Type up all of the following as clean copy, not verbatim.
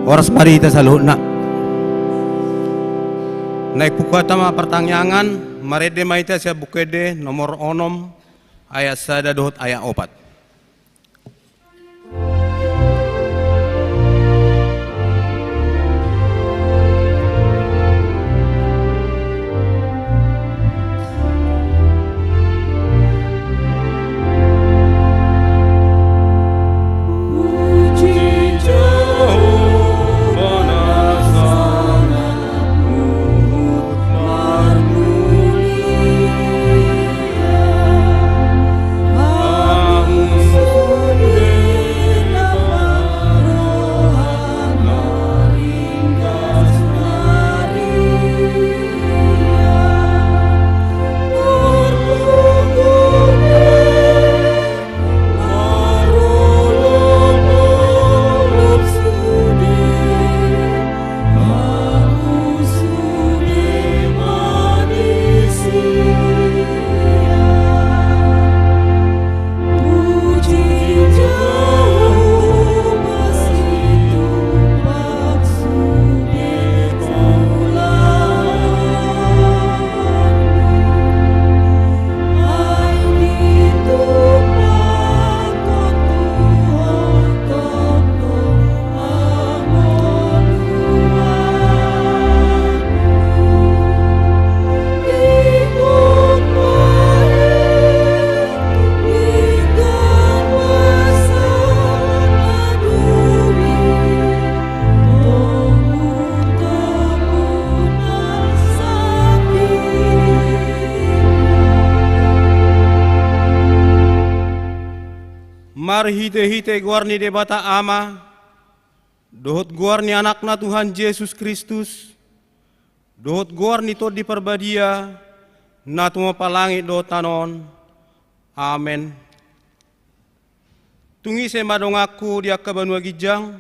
Oras parita sa luhuna. Naipukwa tama pertanyaan, marede maita siya bukede nomor onom, ayat sada dohot ayat opat. Mari hite-hite guar ni debata ama, dohot guar ni anakna Tuhan Yesus Kristus, dohot guar ni tod di perbadia, na tumapalangit dohot tanon. Amen. Tungi se madongaku dia kabanua gijang,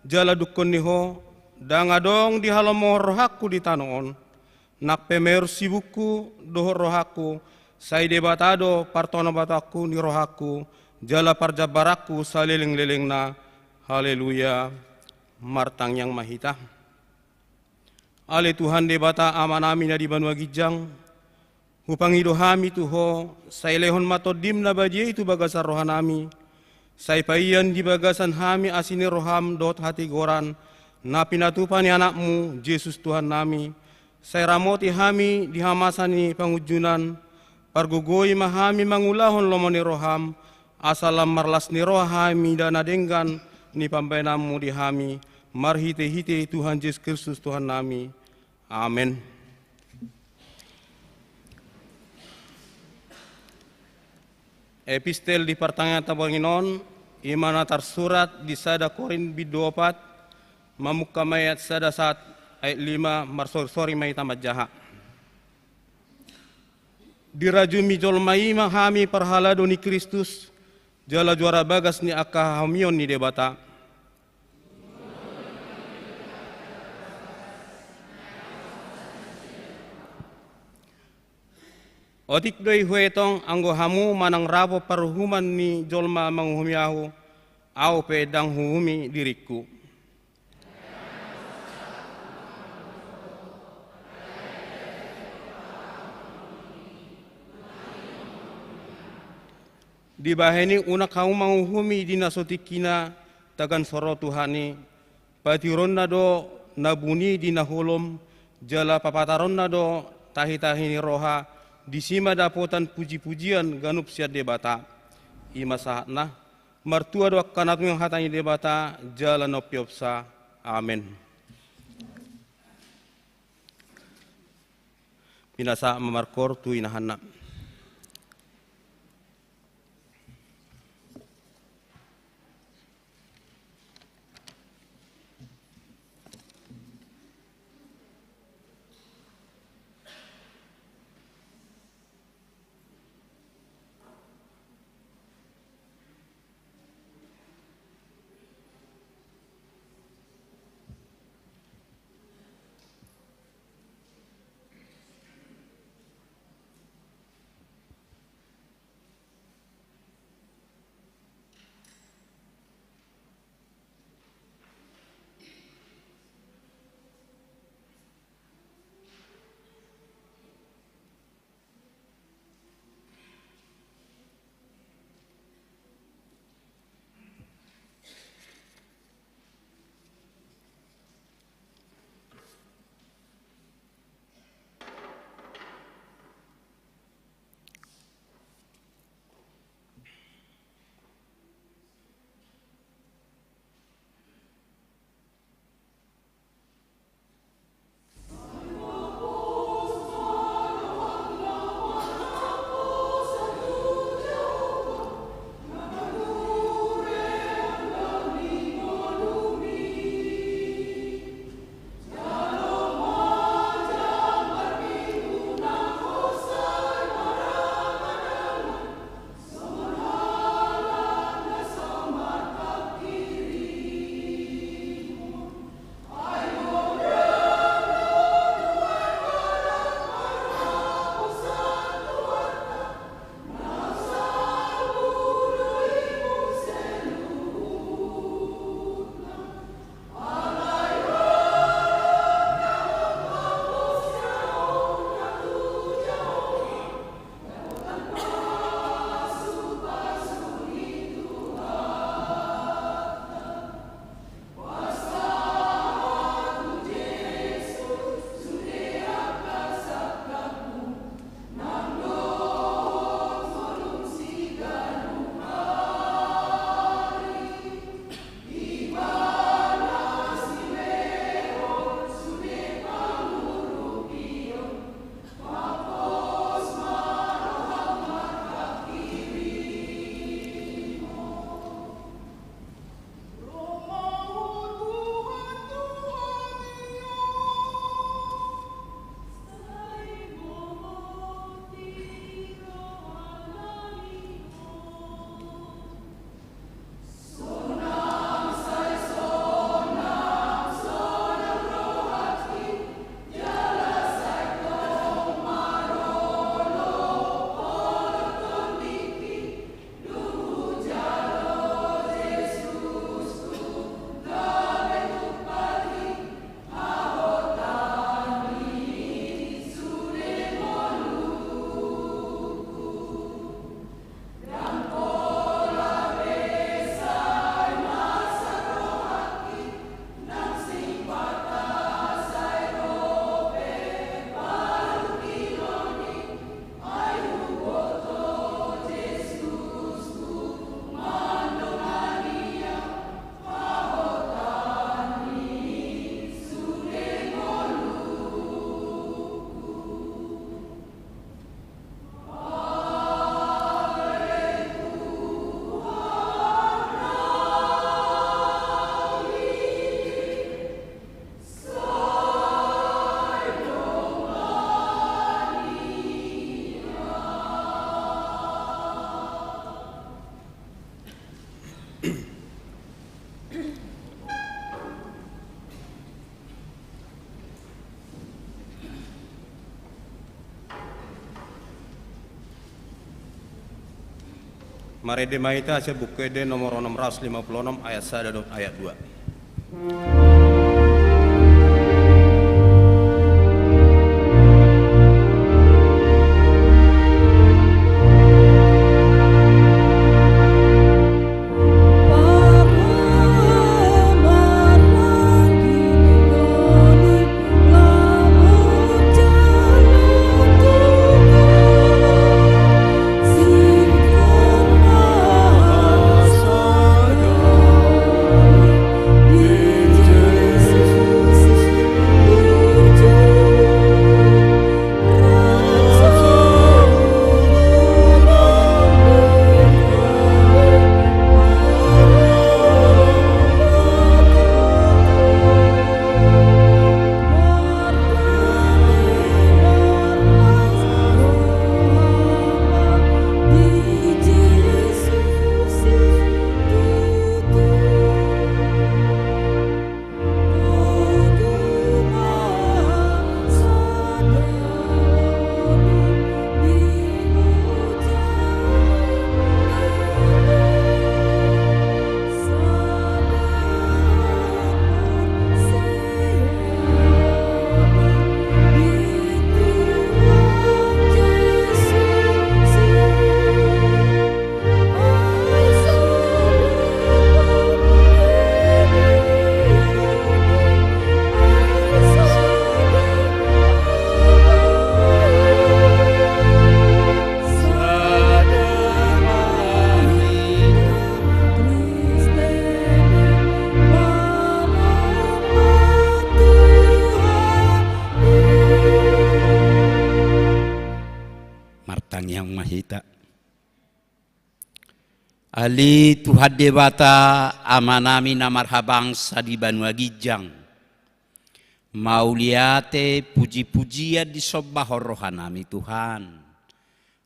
jala dukun niho, dangadong di halomo rohaku di tanon, nak pemer sibuku dohot rohaku, sai debatado partono bataku ni rohaku, jala parjabaraku saliling-liling na, haleluya, martang yang mahita. Ale Tuhan debata amanami na di banua gijang, hupangido hami tuho, say lehon matodim na badye itu bagasan rohanami, say paiyan di bagasan hami asini roham dot hati goran, na pinatupan ni anakmu, Yesus Tuhan nami, say ramoti hami di hamasani pangujunan, pargugoy mahami mangulahon lomoni roham, asalam marlas ni roh hami dan adenggan ni pambainamu di hami, marhite-hite Tuhan Yesus Kristus Tuhan nami. Amin. Epistel di pertanyaan tabanginon, imana tersurat di sada Korin bidopat, mamuka mayat sada saat ayat 5 marsori may tamat jaha. Dirajumi jolmai mahami perhalado ni Kristus, jala juara bagas ni akahamion ni debata. Otik doi huetong anggo hamu manang rabo paruhuman ni jolma manghumiahu, au pedang huhumi diriku. Di baheni unak kaum manghuhumi di nasotikina tagan soro Tuhani, patiron na do nabuni di nahulom, jala papataron na do tahi-tahi ni roha, disima dapotan puji-pujian ganup siat debata. Ima sahatna, martua do kanatu yang hatani debata, jala nopiopsa. Amen. Pinasa memarkor tu inahanna. Mari demaita hasil buku ede nomor 656 ayat 1 dan ayat 2. Yang mahita Ali Tuhan Dewata amanami namar habangsa di Banua Gijang mauliate puji-pujian di sobbah rohanami Tuhan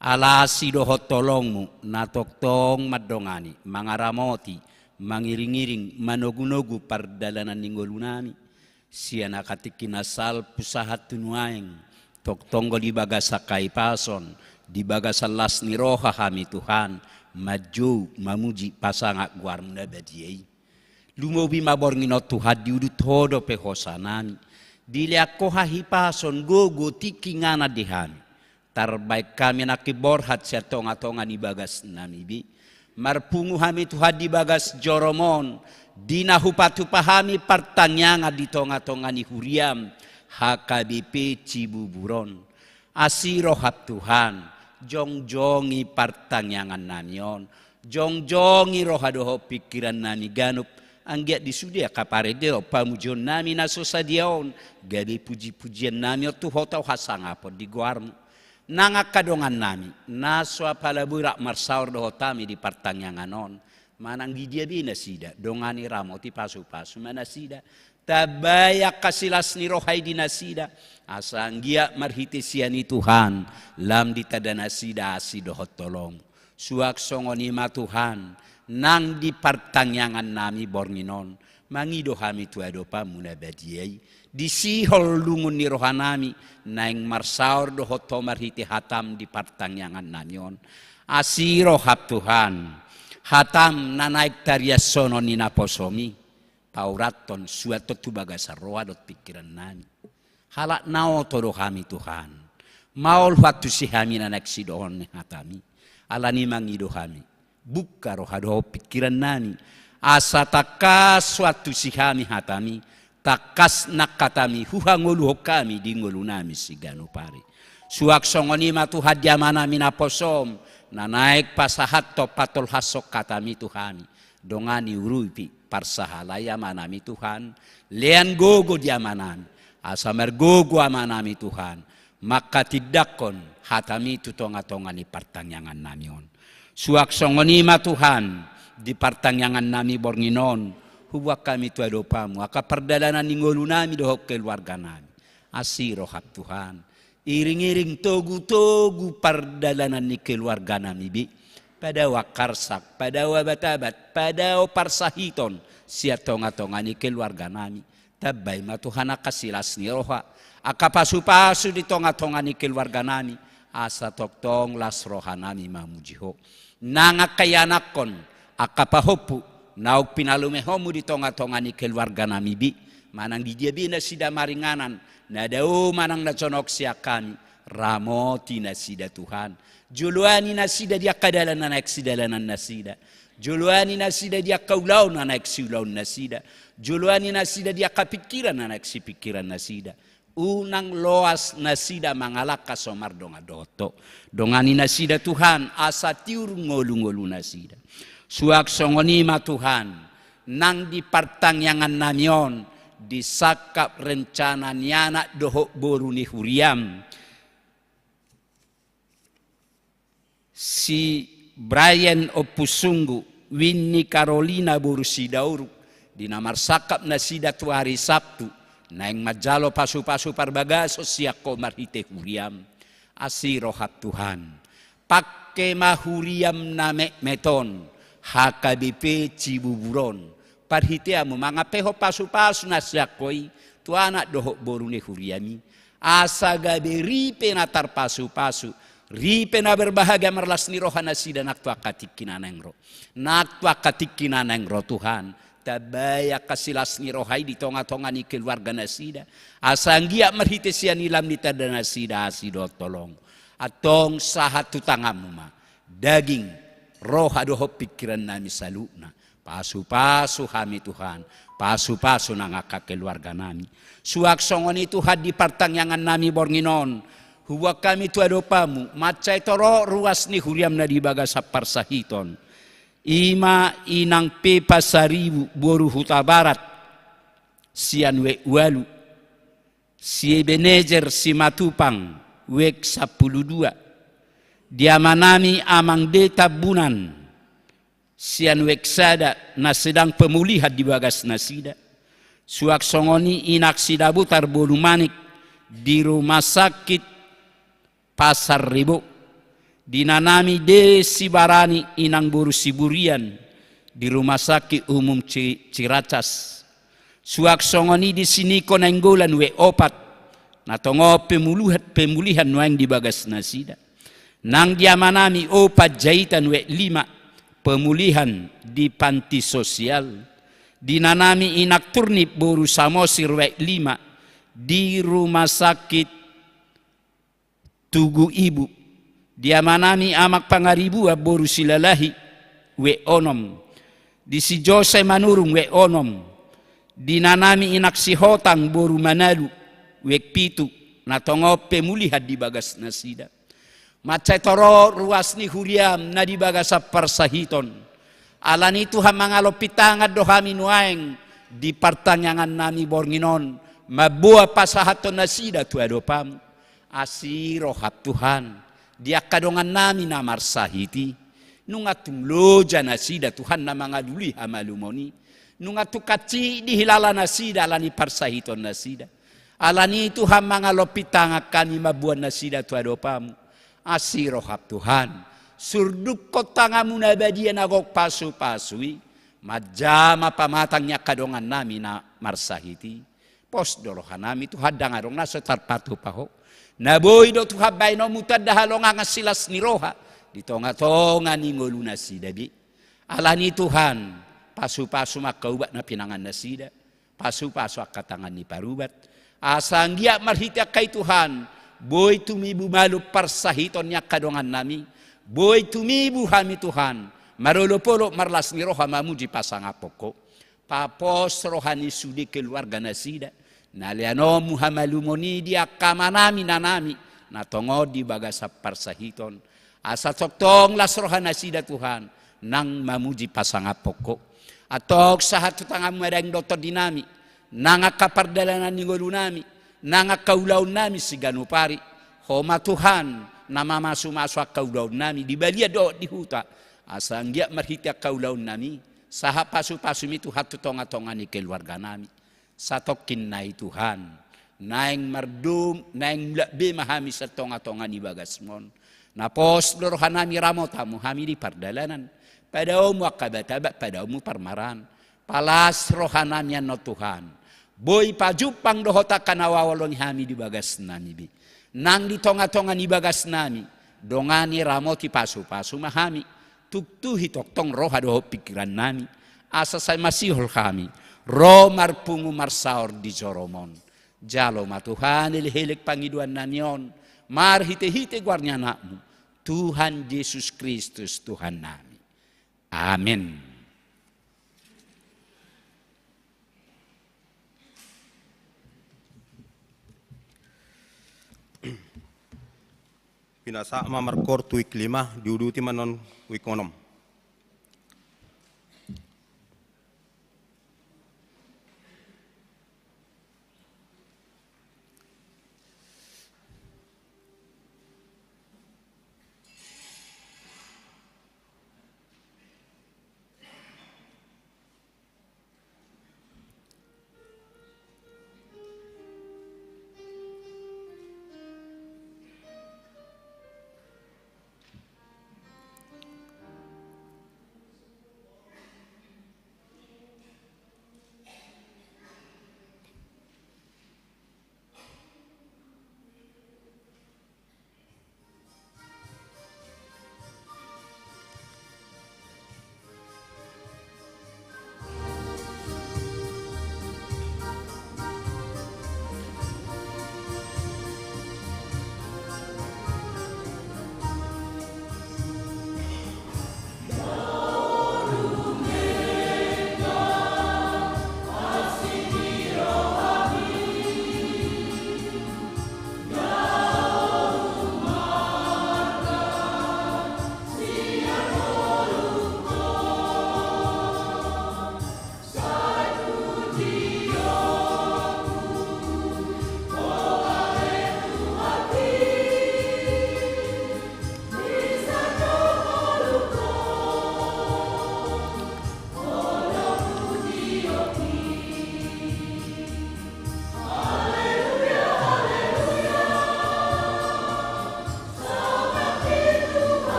alasi dohot tolongmu natoktong madongani mangaramoti mangiring-iring manogu-nogu pardalanan ninggolunami siana katikinasal pusahat tunuaeng tok tonggo di bagasakai pason di bagasalas ni roha kami Tuhan maju mamuji pasangak guar muna badiai lumobi mabornginot Tuhan diudut hodo pehosanami diliak kohahi pason gogo tiki ngana dihami terbaik kami nakiborhat siya tonga-tonga ni bagas nami bi marpungu kami Tuhan di bagas joromon dinahupat pahami pertanyaan di tonga-tonga ni huriam HKBP Cibuburon asirohat Tuhan jongjongi pertanyaan namion jongjongi rohadoho pikiran nami ganup anggiat disudia kaparedeo pamujon nami nasosadiaon gabi puji-pujian nami tu hotau hasangapon di guarmu nangak kadongan nami naswa palaburak marsaur dohotami di pertanyaan on manang dia bina sida dongani ramoti pasu-pasu mana sida tabayak kasilas ni rohai dinasida asanggia marhiti siani Tuhan lam ditadana sida asidohot tolong suak songonima Tuhan nang di pertanyaan nami borninon mangido hami tuado pamuna badiai disihol lungun ni rohanami naing marsaur dohot to marhiti hatam di pertanyaan namion asirohat Tuhan hatam nanaik tarias sono ni naposomi pauraton suatu tu bagasa roa dot pikiran nami halak nao todo kami Tuhan maul waktu si kami nanak sidohon hatami alani mangido kami buka roha doh pikiran nami asa takas suatu si kami hatami takas nakatami huhangulu kami di ngulu nami si ganu pari suak songoni matu hadjamana minaposom na naik pasahat to patol hasok katami Tuhan dongani urupi parsahalaya manami Tuhan lean gogo diamanami asamer gogo amanami Tuhan maka tidakon hatami tu tonga-tonga ni pertanyaan namion suak songonima Tuhan di pertanyaan nami bornginon huwak kami tu adopamu aka perdalanan ninggolu nami dohok keluarga nami asirohat Tuhan iring-iring togu-togu perdalanan ni keluarga nami bi pada wakarsak, pada wabatabat, pada parsahiton siya tonga-tonga ni keluarga nami tabay matuhana kasilas ni roha aka pasu-pasu di tonga-tonga ni keluarga nami asa toktong las roha nami mamujiho nangakayanakon akapahopu nauk pinalumehomu di tonga-tonga ni keluarga nami bi manang di dia bina sida maringanan nadao manang naconok siya kami ramoti nasida Tuhan juluani nasida dia kadalan naik sidalanan nasida juluani nasida dia kaulau naik siulau nasida juluani nasida dia kapikiran naik si pikiran nasida unang loas nasida mangalaka somar donga doto dongani nasida Tuhan asa tiur ngolu-ngolu nasida suak songonima Tuhan nang di partangyangan namion disakap rencana niana dohok boru ni huriam si Brian Opusungu Winnie Carolina boru sidauru di namar sakap nasida tu hari Sabtu naing majalo pasu-pasu parbagaso siako marhite huriam asirohat Tuhan pakke mahuriam name meton HKBP Cibuburon parhitiamu mga peho pasu-pasu na siyakoi tu anak dohok borune huriami asa gabe ripe na tar pasu-pasu ripe na berbahagia merlas ni rohana sida naktua katikina nengro Tuhan tabaya kasilas ni rohai di tonga-tonga ni keluarga nasida asanggia merhite sia nilam ni tada nasida asido tolong atong sahatu tangamu ma daging roh adoh pikiran nami saluna pasu-pasu kami Tuhan pasu-pasu nangaka keluarga nami suak songoni Tuhan di partangyangan nami bornginon huwa kami tu adopamu macai toro ruas ni huriam na di bagasa parsahiton ima inang pepa saribu boru huta barat sian wek walu si Ebenezer si Matupang wek 12 diamanami amang deta bunan sian wek sada na sedang pemulihan di bagas nasida suak songoni inak sidabutar bolu manik di rumah sakit Pasar Rebo dinanami desi barani inang boru siburian di rumah sakit umum Ciracas suak songoni di sini konenggolan we opat natongo pemulihan nuang di bagas nasida nang diamanami opat jahitan we 5 pemulihan di panti sosial dinanami inak turnip boru samosir we 5 di rumah sakit Tugu Ibu diamanami amak pangaribu boru silalahi we onom di si Jose Manurung we onom dinanami inak si Hotang boru Manalu we 7 natongo pemulihan di bagas nasida macai toro ruas ni huriam na di bagasa parsahiton alani Tuhan mangalopitangan dohami nuaeng di partangyangan nami bornginon mabua pasahaton nasida tu adopamu asirohat Tuhan dia kadongan nami namar sahiti nungatung loja nasida Tuhan na mangaduli hamalumoni nungatu kaci di hilala nasida alani parsahiton nasida alani Tuhan mangalopitanga kani mabuan nasida tu adopamu asirohat Tuhan surduk kotangamu nabadian agok pasu-pasui majama pamatangnya kadongan nami na marsahiti pos dorohan nami Tuhan dangarong naso tarpatu paho naboy do Tuhan bayno mutad dahalonga ngasilas ni roha di tonga-tonga ni ngolu nasida bi alani Tuhan pasu-pasu makaubat na pinangan nasida pasu-pasu akatangan ni parubat asanggia marhita kay Tuhan boy tumibu malu parsahiton nya kadongan nami boy tumibu hami Tuhan marolopolo marlas ni roha mamuji pasangapoko papos rohani sudi keluarga nasida naliano muhamalumoni dia kamanami nanami natongo di bagasa parsahiton asa toktong las rohana sida Tuhan nang mamuji pasangapoko atok sahatu tangam madang dokter dinami nanga kapardalanan ningolu nami nanga kaulau nami siganupari homa Tuhan nama masu-masu kaulau nami di balia do di huta asanggia marhita kaulau nami saha pasu-pasu itu hatu tonga-tonga ni keluarga nami satokin nai Tuhan naing mardum naing lebih mahami sa tonga-tonga ni bagasmon napos lorohanami ramotamu hami di pardalanan padamu akabataba padamu parmaran palas rohanami no Tuhan boy pajupang dohota kanawawalong hami di bagas nami bi nang di tonga-tonga ni bagas nami dongani ramoti pasu-pasu mahami tuktuhi toktong roh adoh pikiran nami. Asa saya masihol kami. Roh marpungu marsaor di joromon. Jalo matuhan ilhilik pangiduan nanion. Mar hite-hite guarnya nakmu. Tuhan Yesus Kristus Tuhan nami. Amin. Pinasa mamarkor tuik 5 diuduti manon wikonom.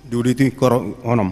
Diuduti onom.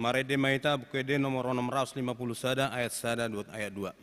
Marede Maita Bukede nomor 650 sada ayat sada ayat 2.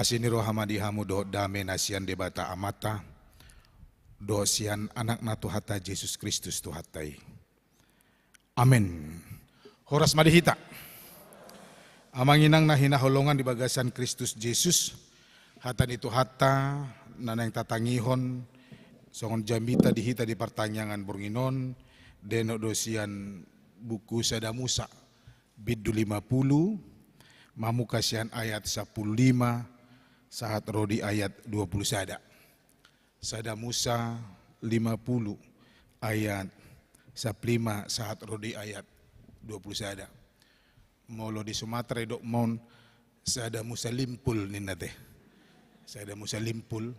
Asini rohamadi hamu do dame nasian debata amata do sian anak na Tuhata Yesus Kristus Tuhatai. Amin. Horas madihita. Amanginang na hinaholongan di bagasan Kristus Yesus hatan itu hata nanang tatangihon songon jambita dihita di pertanyaan burnginon deno dosian buku Sada Musa biddu 50 mamukasian ayat 15 saat rodi ayat 20 sada. Sada Musa 50 ayat 15 saat rodi ayat 20 sada. Molo di Sumatera dok mon Sada Musa limpul ninate. Sada Musa limpul.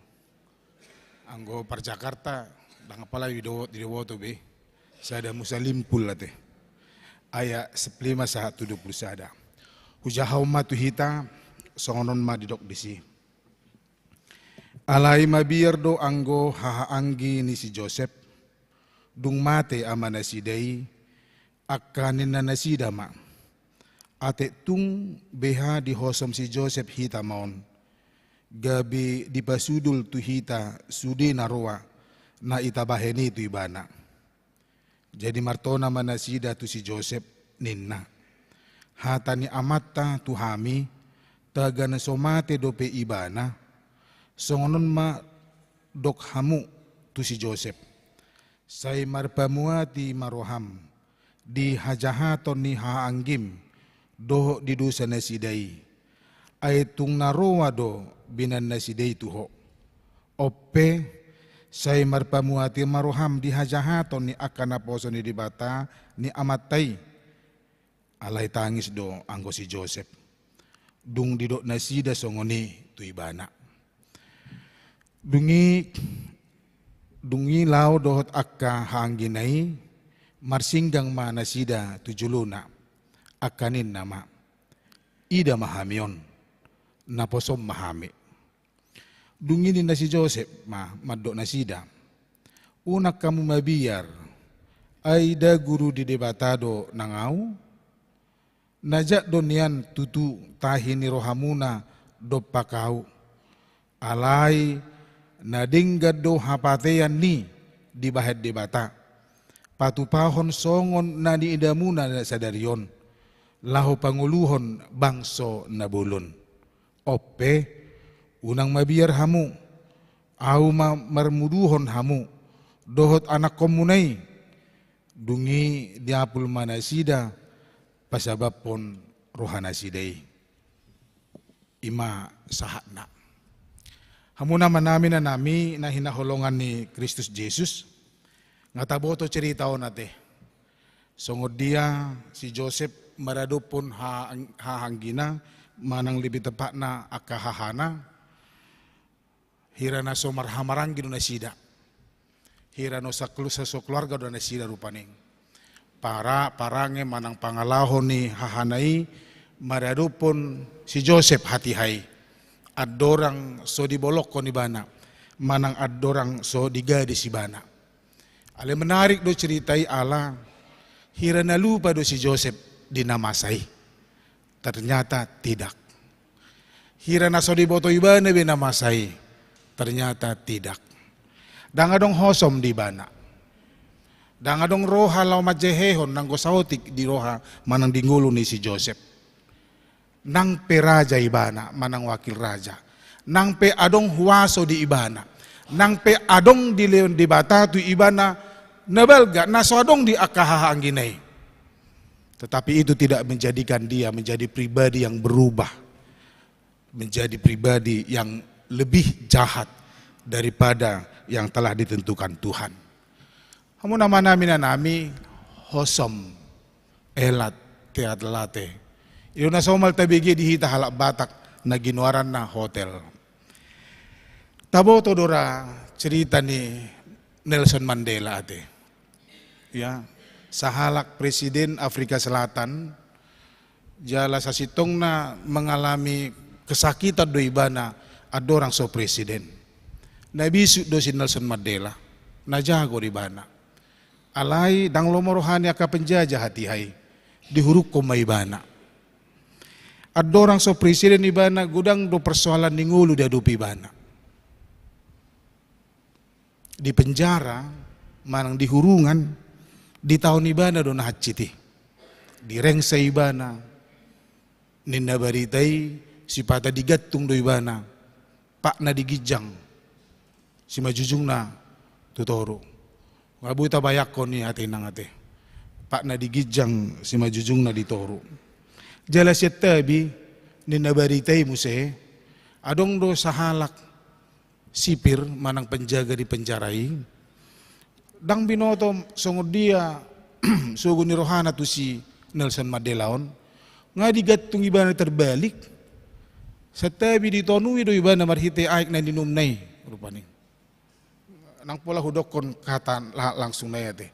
Anggo Parjakarta dang pala di woto be. Sada Musa limpul late. Ayat 15 saat 20 sada. Hujahau matu hita songonon ma didok disi. Alai mabir do anggo haha anggi ni si Joseph dung mate ama nasidai akanin na nasidama ate tung beha di hosom si Joseph hita maon gabi di pasudul tu hita sudi naroa na itabaheni tu ibana jadi martona manasida tu si Joseph ninna hata ni amatta tu hami taga na somate dope ibana songonon ma dok hamu tu si Joseph. Say marpamuati maroham di hajahaton ni haanggim doho di dusa na sidai. Ay tung narowa do binan na sidai tuho. Oppe say marpamuati maroham di hajahaton ni akanaposo ni dibata ni amatay. Alay tangis do anggo si Joseph. dung didok nasida songoni tu ibana. Dungi lau dohot akka hangginai marsinggang ma nasida tujuluna akanin nama ida mahamion naposom mahami. Dungi din na si Joseph madok nasida unak kamu mabiyar ay da guru di debatado nangau najak donian tutu tahini rohamuna do pakau alai nadinggad do hapatean ni di bahet debata patupahon songon na di idamuna na sadarion laho panguluhon bangso nabulon ope unang mabiyar hamu au marmuduhon hamu dohot anak komunai dungi diapul manasida pasabab pon rohana sidai ima sahatna. Hamuna manami na nami na hinaholongan ni Kristus Jesus ngataboto cerita nate. Songod dia si Joseph marado pon hahanggina manang lebih tepat na akahahana hirana so marhamarang gino na sida. Hirano sa keluarga do na sida rupaning. Parange manang pangalahon ni hahanai marado pon si Joseph hatihai. Adorang so dibolok ko ni bana manang adorang so digadi si bana. Ale menarik do ceritai ala hirana lupa do si Joseph dinamasai. Ternyata tidak. Hirana so diboto ibana binamasai. Ternyata tidak. Dangadong hosom di bana. Dangadong roha lau majehehon nang gosautik di roha manang dingulu ni si Joseph. Nang pe raja ibana manang wakil raja. Nang pe adong huwaso di ibana. Nang pe adong di leon di bata tu ibana nabelga naso adong di akahaang ginay. Tetapi itu tidak menjadikan dia menjadi pribadi yang berubah. Menjadi pribadi yang lebih jahat daripada yang telah ditentukan Tuhan. Hamu nama nami hosom elat teatlate. Iyo na somal tabigi dihita halak Batak na ginuaran na hotel. Tabo to dora cerita ni Nelson Mandela ate. Ya, sahalak Presiden Afrika Selatan jala sa sitong na mengalami kesakitan do ibana adorang so presiden. Nabisu do si Nelson Mandela, najago di bana. Alai dang lomorohani aka penjajah hatihai, dihuruk ko may bana. Adorang so presiden ibana gudang do persoalan ningulu dia dupi bana. Di penjara, manang dihurungan, di tahun ibana do nahaciti. Di rengsa ibana, ninna baritai, sipata digatung do ibana, pak na digijang. Si majujung na tutoro. Ngabuta bayak ko ni ate nang ate. Pak na digijang si majujung na ditoro. Jala siya tabi ni nabaritay mo se. Adong do sa halak sipir manang penjaga di penjarai. Dang binoto sungod dia sugo ni rohana tu si Nelson Mandelaon. Nga digatong iba na terbalik. Sa tabi ditonui do iba na marhite aik na dinumnay. Rupaning. Nang pula hudokon kata langsung na yate.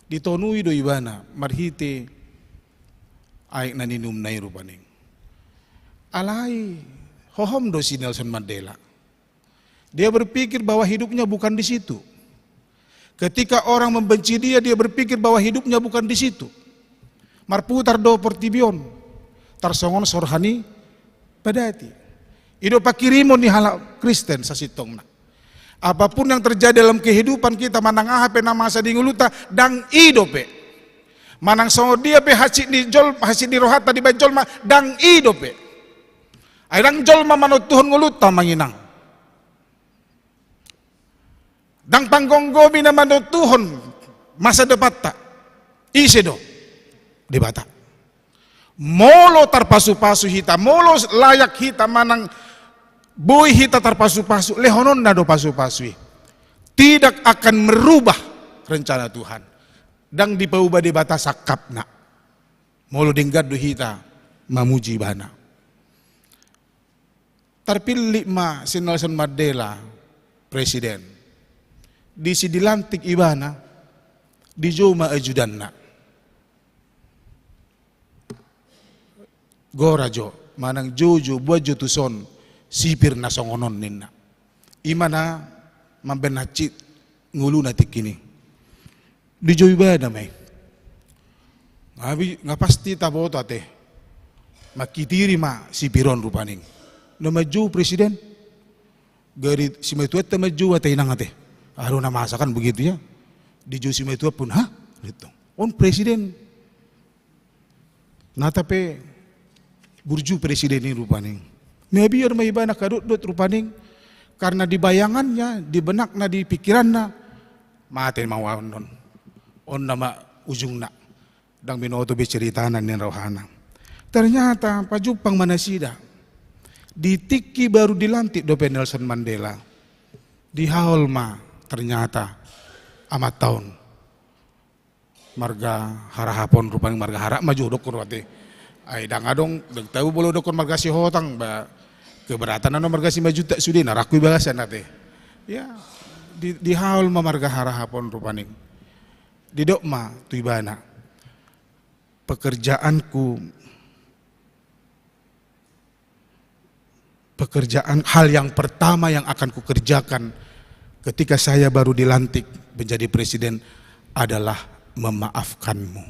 Ditonui do ibana marhite aik na ninum na rupaning. Alai hohom do si Nelson Mandela. Dia berpikir bahwa hidupnya bukan di situ. Ketika orang membenci dia berpikir bahwa hidupnya bukan di situ. Marputar do portibion. Tarsongon sorhani padati. Ido pakirimon ni halak Kristen sa sitong na. Apapun yang terjadi dalam kehidupan kita manang ahape nama masa dinguluta dang idope. Manang songo dia pe hasil di rohata di banjol ma dang idope. Airang jol ma manut Tuhan nguluta manginang. Dang panggonggomi na manut Tuhan masa depan tak isedo debata. Molo tarpasu-pasu hita, molo layak hita manang boy hita terpasu-pasu, lehonon na do pasu-pasui. Tidak akan merubah rencana Tuhan. Dang dipaubah di batas sakap na. Molo denggad do hita mamuji bana. terpilih ma si Nelson Mandela presiden. Di si dilantik ibana di joma ajudanna. Gorajo manang jojo buajo tuson sipir na songonon ninna. Imana mambenacit ngulu na tikini. Di jo ibana may. Nga pasti taboto ate. Makitiri ma sipiron rupaning. Na maju presiden. Gari si Metuat na maju atay nang ate. Araw na masakan begitu ya. Di jo si Metuat pun ha? Ito. On presiden. Natape burju presiden ini rupaning. Biar may iba nakadut-dut rupaning. Karena di bayangannya, di benakna, di pikiranna, maten mawaon non. On nama ujung na. Dang binoto biceritanan ni rohana. Ternyata pajupang manasida. Di tiki baru dilantik dope Nelson Mandela. Di haulma ternyata amat tahun. Marga harahapon rupaning marga harak maju dokor wate. Ay dangadong tahu bolo dokon marga si hotang ba keberatan ano marga si maju tak sudi narakui balasan nate. Ya di haul ma marga harahapon rupaning. Di dokma tuibana. Pekerjaan hal yang pertama yang akan kukerjakan ketika saya baru dilantik menjadi presiden adalah memaafkanmu.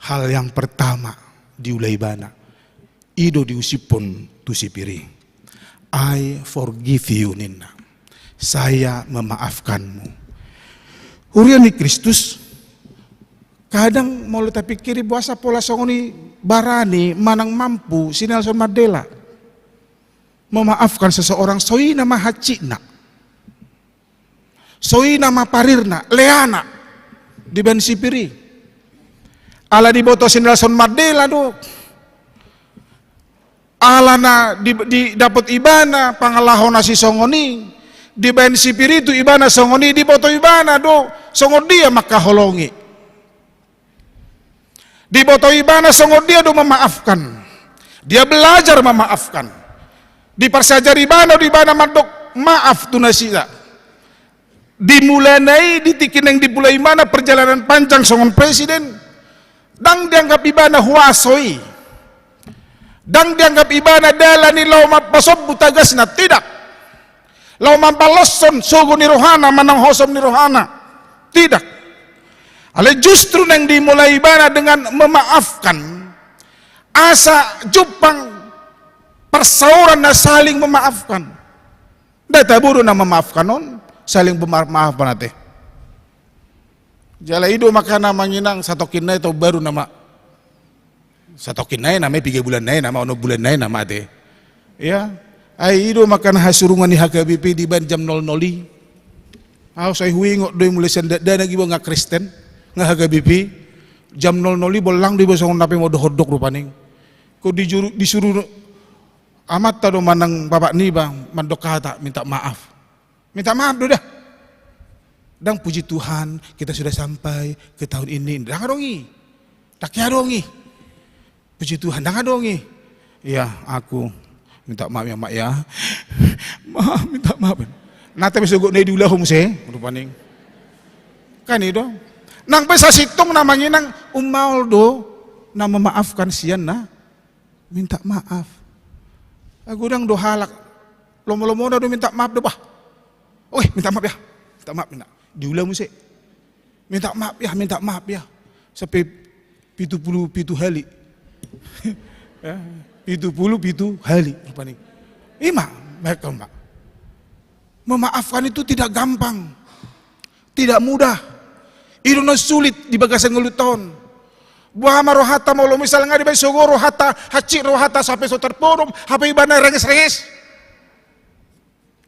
Hal yang pertama diulai bana. Ido diusipon tusipiri. I forgive you ninna. Saya memaafkanmu. Urian ni Kristus. Kadang mau luta pikiri buasa pola songoni barani manang mampu si Nelson Mandela. Memaafkan seseorang soi nama hacina. Soi nama parirna, leana di ben sipiri. Ala diboto si Nelson Mandela do. Ala na di dapat ibana pangalahon na si songoni. Di ben sipiritu ibana songoni diboto ibana do. Songon dia makaholongi. Diboto ibana songon dia do memaafkan. Dia belajar memaafkan. Di persajar ibana do ibana mandok maaf tunasida. Dimulai ditikin yang dimulai mana perjalanan panjang songon presiden. Dang dianggap ibana huasoi. Dang dianggap ibana dala ni lau mapasob butagas na tidak. Lau mampaloson sugo ni rohana manang hosom ni rohana. Tidak. Ale justru yang dimulai ibana dengan memaafkan. Asa jupang persauran na saling memaafkan. Data buru na memaafkan non. Saling memaafkan nate. Jala ido makana manginang satokin na ito baru nama satokin na nama 3 bulan na nama ono bulan na nama ate. Ya, ay ido makana hasurungan ni HKBP di ban jam 00. Aw say huwingo doy mulai senda dana gibo nga Kristen nga HKBP jam 00 bolang di bosong nape mo dohodok rupaning. Ko disuruh amat tado manang bapak ni bang mandok kata minta maaf. Minta maaf dah. Dan puji Tuhan kita sudah sampai ke tahun ini. Dah dongi, tak ya dongi. Puji Tuhan, dah dongi. Iya, aku minta maaf ya mak ya. Maaf, minta maaf. Nate besok gue diulah humse, rupaning. Kan itu. Nang pesa situng namanya nang umaldo, na memaafkan sian na, minta maaf. Aku dang dohalak, lomo-lomo dah do minta maaf do bah. Oi, minta maaf ya, minta maaf minta. Diulang musik. Minta maaf ya. Sampai 70 hali. 70 hali rupaning. Ima, mereka mbak. Memaafkan itu tidak gampang. Tidak mudah. Itu sulit di bagasan ngeluton. Buah marohata mau lo misalnya di bayi sogoro hata haci rohata sampai so terporum hapai ibana renges-renges.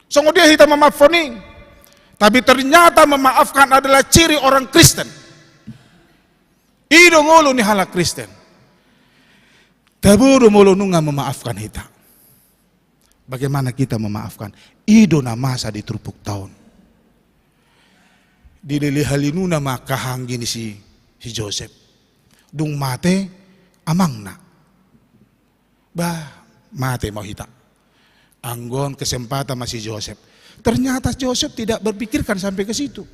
Songo dia hitam memaafkan nih. Tapi ternyata memaafkan adalah ciri orang Kristen. Ido ngolo ni hala Kristen. Taburu molo nunga memaafkan kita. Bagaimana kita memaafkan? Ido na masa di trupuk tahun. Dilili halinuna makahanggi ni si Joseph. Dung mate amang na. Bah mate mau hita. Anggon kesempatan masih Joseph. Ternyata Joseph tidak berpikirkan sampai ke situ.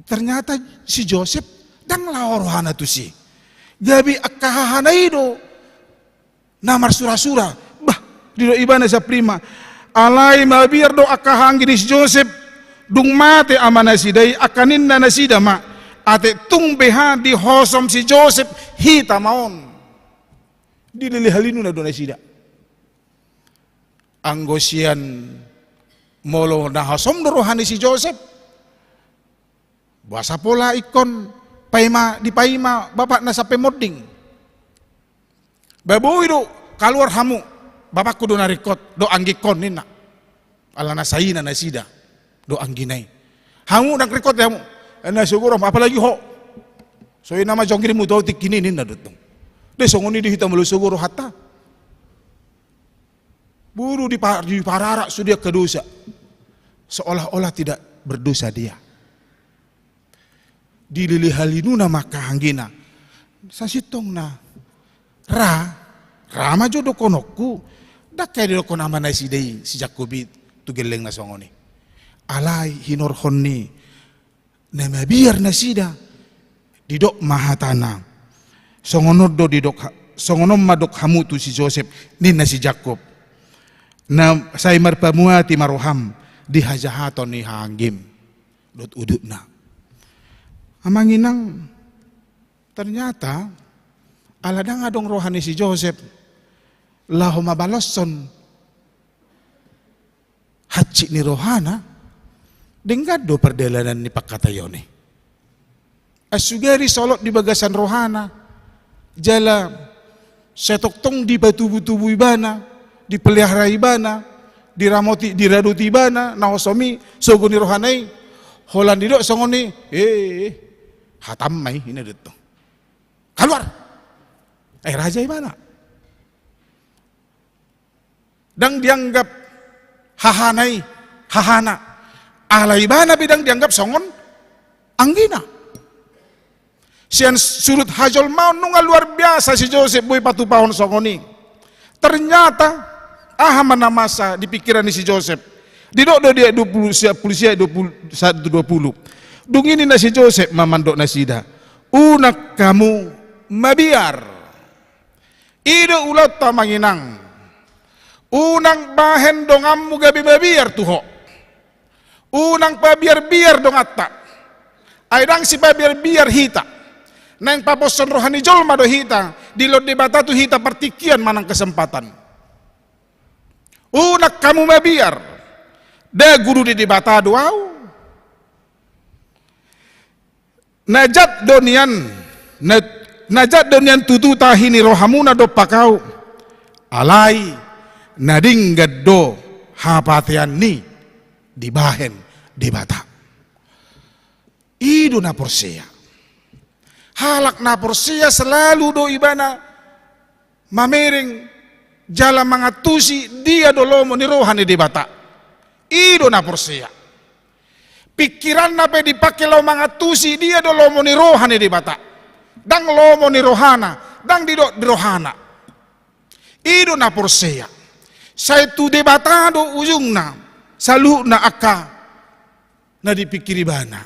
Ternyata si Joseph dang laorohana tu si. Gabi akahahana ido. Namar sura-sura. Bah, dido ibana sa prima. Alai mabir do akahangi ni si Joseph. Dung mate amana sidai akanin na nasida ma. Ate tung beha di hosom si Joseph hita maon. Dililihalinu na do nasida. Anggosian molo na hosom do rohani si Joseph. Buasa pola ikon paima di paima bapak na sa pemoding. Baboy do kaluar hamu bapakku do narikot do anggikon nina. Ala na sayina na sida do angginay. Hamu nang rikot hamu. Na siguro apalagi ho. So ina ma jongkiri mo do tikinin na dutong. De songoni di hita mulu siguro hatta. Buru di pararak sudah kedosa. Seolah-olah tidak berdosa dia. Dililihalinuna maka hanggina. Sasitong na. Rama jodo konokku. Dakai do konama na si day si Jacobi tugeleng na songoni. Alai hinorhonni. Na mabiar na sida. Didok mahatana. Songonod do didok songonom madok hamutu si Joseph nin na si Jacob. Na say marpamuati maroham dihajahaton ni hanggim. Dot udut na. Amanginang ternyata aladang adong rohani si Joseph laho mabalosson haci ni rohana denggado perdelanan ni pakatayone asugari solot di bagasan rohana jala setoktong di batu-butu ibana di pelihara ibana diramoti diraduti ibana naosomi sogoni rohanai holan didok songoni hatam mai ini dito. Keluar. Raja ibana. Dang dianggap hahana. Ala ibana bidang dianggap songon anggina. Sian surut hajol mau nunga luar biasa si Joseph boy patu pahon songoni. Ternyata mana masa di pikiran si Joseph. Didok do dia 20 Dungini na si Joseph mamandok na sida. Unak kamu mabiar. Ido ulat tamanginang. Unang bahen dongamu gabi mabiar tuho. Unang pabiar-biar dong atta. Aidang si pabiar-biar hita. Nang paposon rohani jolma do hita. Dilod di bata tu hita partikian manang kesempatan. Unak kamu mabiar. Da guru di bata doau. Najat donian tutu tahini rohamuna do pakau alai nadinggad do hapatian ni dibahen di bata idu na porsia halak na porsia selalu do ibana mamering jala mangatusi dia do lomo ni rohani di bata idu na porsia pikiran nape dipakai lo mangatusi dia do lomo ni rohani di bata dang lomo ni rohana dang didok di rohana ido na porseya saya tu di bata do ujung na salu na aka na dipikiri bana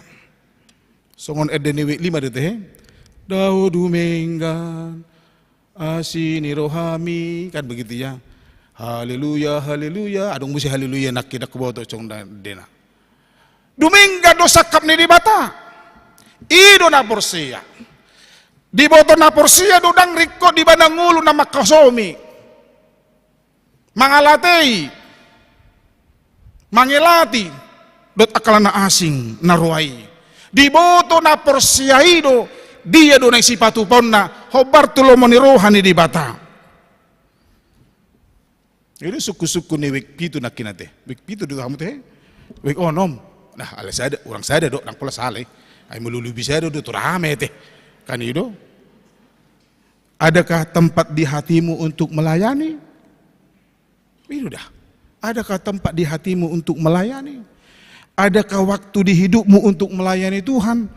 songon edeni 5 dete daud dumenggan asini rohami kan begitu ya haleluya haleluya adong musi haleluya nak kita keboto cong dena Dumingga dosa kap ni di bata. Ido na porsia. Di boto na porsia dudang riko di banangulu na makasomi. Mangalatei. Mangilati. Dot akalana asing na ruai. Di boto na porsia ido. Dia do na isipatupon na. Hobar tulo mo ni rohani di bata. Itu suku-suku ni wik pitu na kinate. Wik pitu dito kamu teh. Wik onom. Nah, alasada orang sada dok nang pola sale. Ai melulu bisa do rame teh. Kan itu. Adakah tempat di hatimu untuk melayani? Itu dah. Adakah tempat di hatimu untuk melayani? Adakah waktu di hidupmu untuk melayani Tuhan?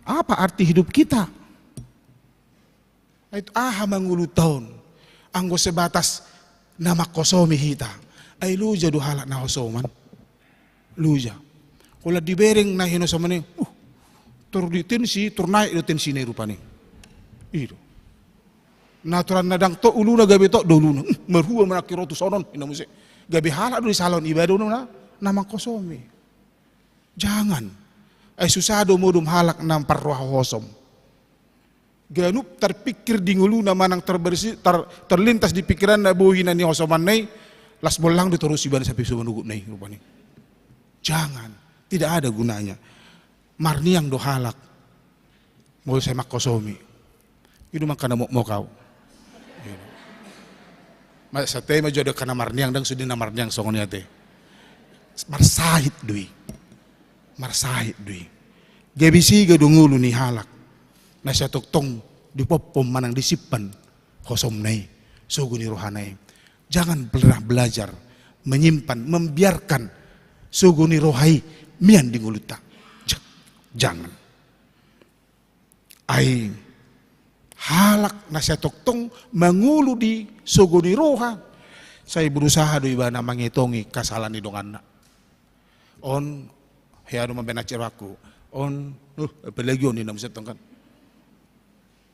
Apa arti hidup kita? Itu mangulu tahun. Anggo sebatas nama kosomi hita. Ay luja do halak na hosoman. Luja. Kula dibering na hinosoman ni, tur di tensi, tur naik do tensi ni rupani. Itu. Natural nadang to ulu na gabi to dulu na. Merhua menakiro tu sonon ina musik. Gabi halak do di salon ibadah na nama kosomi. Jangan. Ay susado mo dum halak nam parroha hosom. Ganup terpikir di ngulu na manang terlintas di pikiran na buhinan ni hosoman nay, las bolang diterus ibadah sampai sumanugut nay rupani. Jangan, tidak ada gunanya. Marniang do halak, mau saya makosomi, itu makana mau kau. Masa teh maju ada kana marniang dan sudah marniang songonya teh. Marsahit dui, Gebisi gadungulu ni halak. Nasa toktong di popom manang disipan kosom nai sugu ni rohanai. Jangan pernah belajar menyimpan, membiarkan sugu ni rohai mian di nguluta. Jangan. Ai halak nasa toktong mengulu di sugu ni roha. Saya berusaha do ibana mangitongi kasalan ni dongan. On heado membenacer aku. On apalagi on ni namanya tongkan.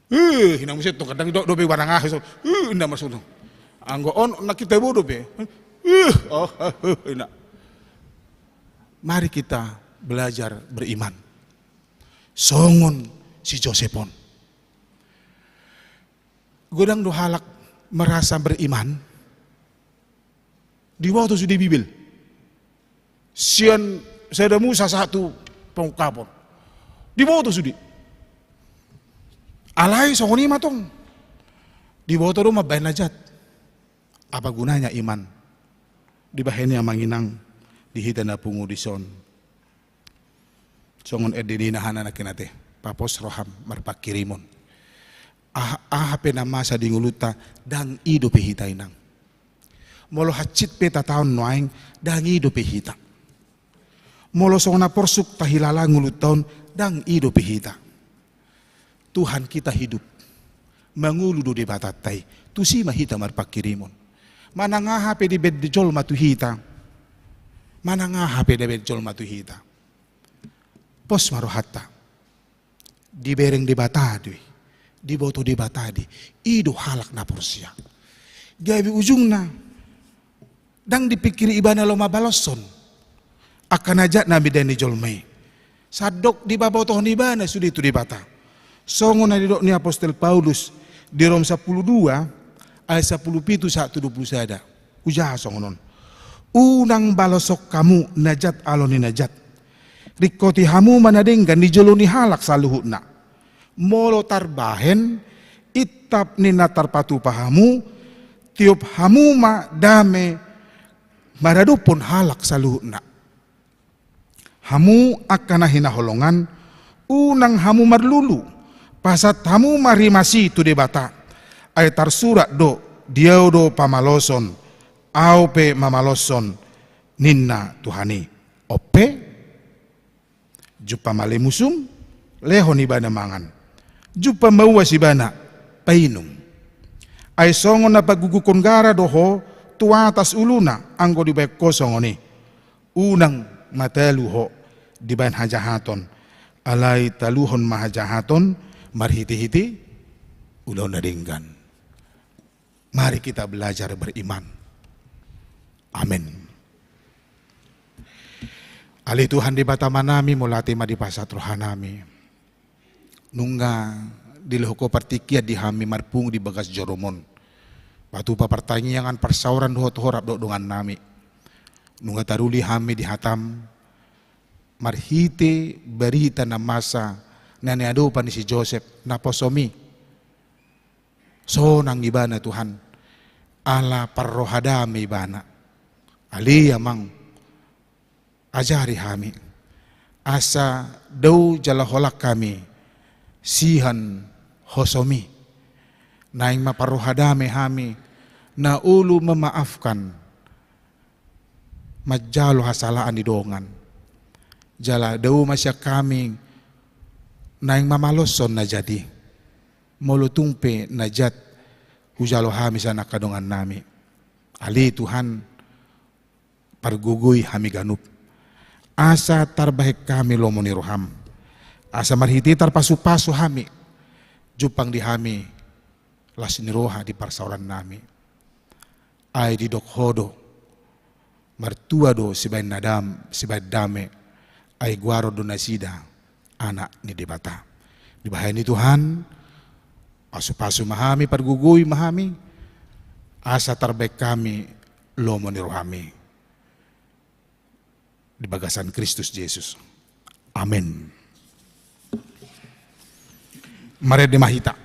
Hinang musit to kadang do be barang ahis. Indah masuk. Anggo on nakita bodo be. Ina. Mari kita belajar beriman. Songon si Josephon. Godang do halak merasa beriman. Di waktu sudah Bibil. Sian saya Musa satu pengungkapan. Di waktu sudah. Alai songoni matong. Di bawah rumah bayan najat. Apa gunanya iman? Di bahenia manginang dihita na pungu di son. Songon edini nahana na kinate. Papos roham marpakirimon. Ahape na masa di nguluta dang ido pehita inang. Molo hacit peta taon noaing dang ido pehita. Molo songona porsuk tahilala nguluton dang ido pehita. Tuhan kita hidup mangulu do debatatai tu si mahita marpakirimon manangaha pe di bedjol matuhita manangaha pe di bedjol matuhita pos marohata di bereng debatadi di boto debatadi ido halak na porsia gabi ujungna dang dipikiri ibana lo mabaloson akan aja nabi dani jolmai sadok di babotoh ni bana sudi tu debata. Songo na didok ni Apostol Paulus di Rom 12 ayat 17 120 sada. Ujaha songo non. Unang balosok kamu najat aloni najat. Rikoti hamu manadenggan di joloni halak saluhutna. Molo tarbahen itap nina tarpatu pahamu tiup hamu ma dame maradupon halak saluhutna. Hamu akan hinaholongan unang hamu marlulu. Pasat hamu marimasi tu debata. Ay tarsurat do diau do pamaloson. Au pe mamaloson ninna Tuhani. Ope jupa male musum leho ni bana mangan. Jupa maua si bana painum. Ay songo na pagugukon gara doho tua atas uluna anggo di baik kosong oni. Unang mateluho di bayan hajahaton. Alai taluhon mahajahaton. Marhiti-hiti ulau nadenggan. Mari kita belajar beriman. Amin. Ali Tuhan di batamanami mulati madipasat rohanami. Nungga dilehoko partikia dihami marpung di bagas joromon. Batu papartanyangan persauran dohot-horap dok dengan nami. Nungga taruli hami dihatam. Marhite berita na masa nani adupan si Joseph na posomi. So nang ibana Tuhan. Ala parrohadami ibana. Ali amang ajari hami. Asa daw jalaholak kami. Sihan hosomi. Naing maparrohadami hami. Na ulu memaafkan. Majalo hasalaan di dongan. Jala daw masya kami. Naing mamaloson na jadi. Molutungpe na jat hujalo hami sa nakadongan nami. Ali Tuhan, pargugoy hami ganup. Asa tarbahek kami lomo ni roham. Asa marhiti tarpasu-pasu hami. Jupang di hami las ni roha di parsauran nami. Ay di dokhodo. Martua do si bain nadam, si bain dame. Ay guaro do nasida, anak ni debata. Di bahaya ni Tuhan, pasu-pasu mahami, pargugoy mahami. Asa tarbahek kami lomo ni rohami. Di bagasan Kristus Yesus. Amin. Mari di mahita.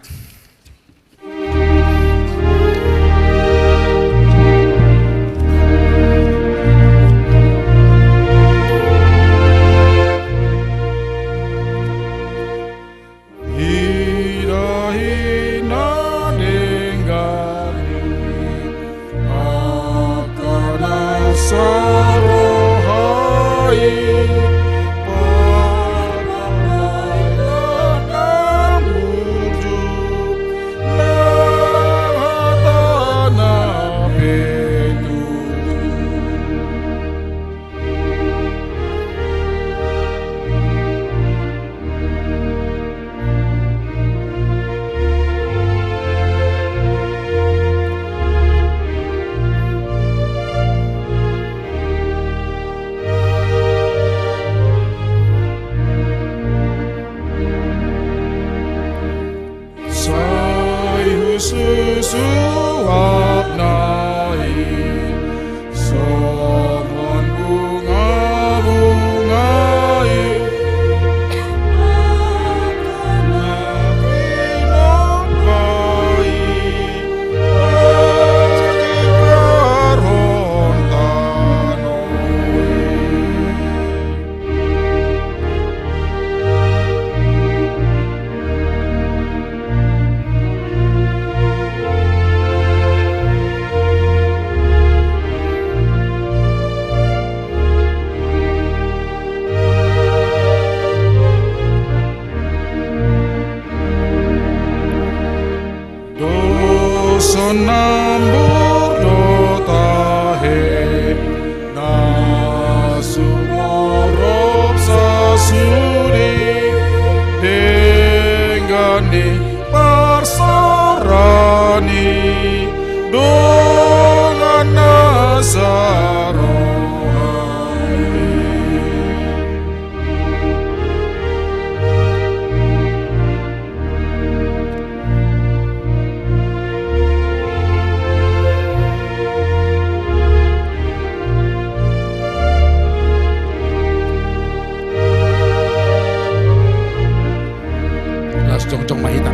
Jong mahita.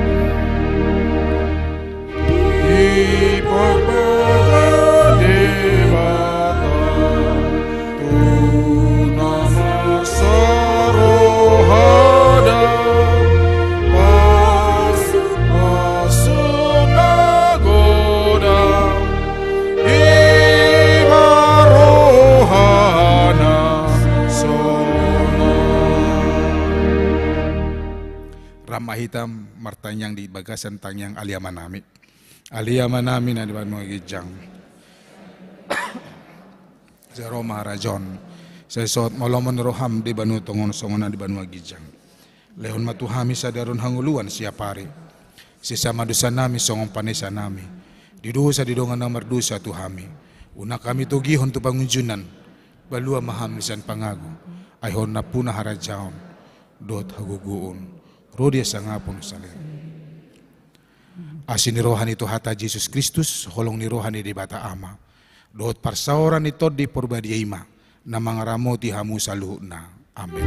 Hitam martanyang di bagasan tangyang aliaman nami. Aliaman nami na di ba mga gijang. Sa Roma rajon. Sa isot malomon roham di banu tongon songon di banu gijang. Lehon matuhami sa daron hanguluan siya pare. Si sama dosa nami songong panesa nami. Didusa didongan ng mardusa tuhami. Una kami tugihon tu pangunjunan. Balua maham lisan pangago. Ayhon na puna harajaon. Dot haguguon. Rodia sa ngapon salir. Asin ni rohan ito hata Jesus Kristus, holong ni rohan ni bata ama. Doot parsauran ito di porbadiima, na mga ramo ti hamu sa luho na. Amen.